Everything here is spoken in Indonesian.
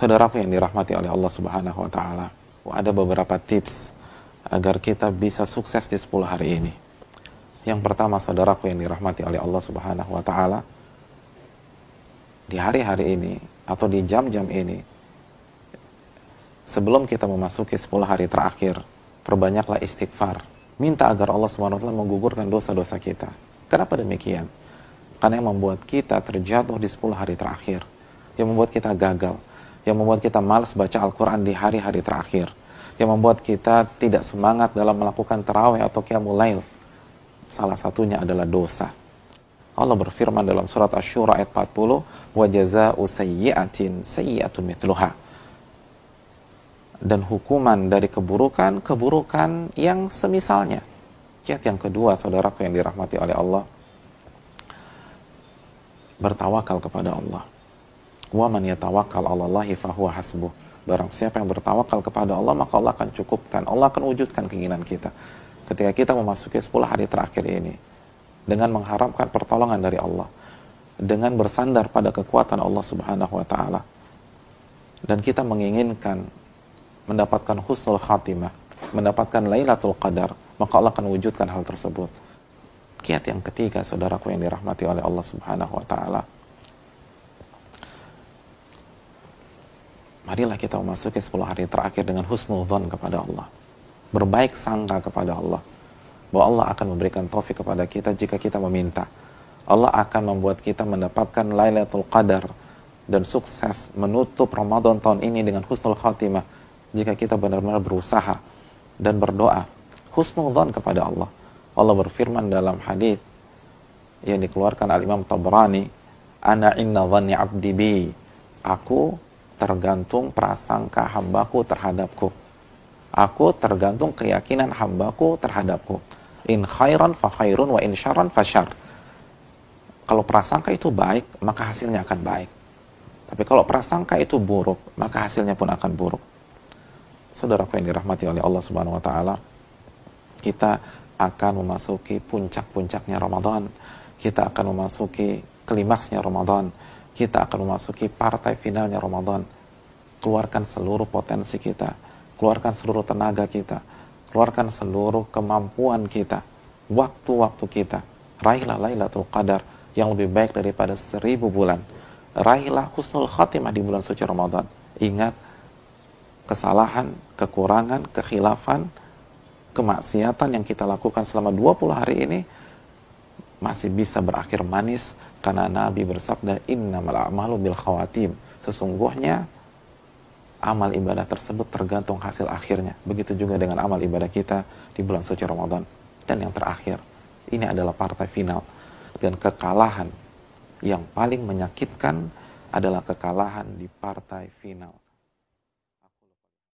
Saudaraku yang dirahmati oleh Allah Subhanahu wa taala, ada beberapa tips agar kita bisa sukses di 10 hari ini. Yang pertama, saudaraku yang dirahmati oleh Allah Subhanahu wa taala, di hari-hari ini atau di jam-jam ini, sebelum kita memasuki 10 hari terakhir, perbanyaklah istighfar. Minta agar Allah Subhanahu wa taala menggugurkan dosa-dosa kita. Kenapa demikian? Karena yang membuat kita terjatuh di 10 hari terakhir, yang membuat kita gagal, yang membuat kita malas baca Al-Quran di hari-hari terakhir, yang membuat kita tidak semangat dalam melakukan tarawih atau qiyamul lail, salah satunya adalah dosa. Allah berfirman dalam surat Asy-Syura ayat 40, wa jazaa'u sayyi'atin sayyi'atun mithluha. Dan hukuman dari keburukan, keburukan yang semisalnya. Kiat yang kedua, saudaraku yang dirahmati oleh Allah, bertawakal kepada Allah. Wa man yatawakkal 'alallahi fahuwa hasbuh. Barang siapa yang bertawakal kepada Allah, maka Allah akan cukupkan. Allah akan wujudkan keinginan kita. Ketika kita memasuki 10 hari terakhir ini, dengan mengharapkan pertolongan dari Allah, dengan bersandar pada kekuatan Allah Subhanahu wa taala, dan kita menginginkan mendapatkan husnul khatimah, mendapatkan Lailatul Qadar, maka Allah akan wujudkan hal tersebut. Kiat yang ketiga, saudaraku yang dirahmati oleh Allah Subhanahu wa taala, marilah kita memasuki 10 hari terakhir dengan husnudzon kepada Allah, berbaik sangka kepada Allah, bahwa Allah akan memberikan taufik kepada kita jika kita meminta. Allah akan membuat kita mendapatkan Lailatul Qadar dan sukses menutup Ramadan tahun ini dengan husnul khatimah jika kita benar-benar berusaha dan berdoa husnudzon kepada Allah. Allah berfirman dalam hadits yang dikeluarkan al-Imam Tabrani, ana inna dhanni 'abdi bi, aku tergantung prasangka hambaku terhadapku. Aku tergantung keyakinan hambaku terhadapku. In khairan fa khairun wa in syarran fa syarr. Kalau prasangka itu baik, maka hasilnya akan baik. Tapi kalau prasangka itu buruk, maka hasilnya pun akan buruk. Saudaraku yang dirahmati oleh Allah Subhanahu wa taala, kita akan memasuki puncak-puncaknya Ramadan. Kita akan memasuki klimaksnya Ramadan. Kita akan memasuki partai finalnya Ramadan. Keluarkan seluruh potensi kita, keluarkan seluruh tenaga kita, keluarkan seluruh kemampuan kita, waktu-waktu kita. Raihlah Lailatul Qadar yang lebih baik daripada 1000 bulan. Raihlah husnul khatimah di bulan suci Ramadan. Ingat, kesalahan, kekurangan, kekhilafan, kemaksiatan yang kita lakukan selama 20 hari ini masih bisa berakhir manis, karena Nabi bersabda, innamal a'malu bil khawatim. Sesungguhnya amal ibadah tersebut tergantung hasil akhirnya. Begitu juga dengan amal ibadah kita di bulan suci Ramadan. Dan yang terakhir, ini adalah partai final. Dan kekalahan yang paling menyakitkan adalah kekalahan di partai final.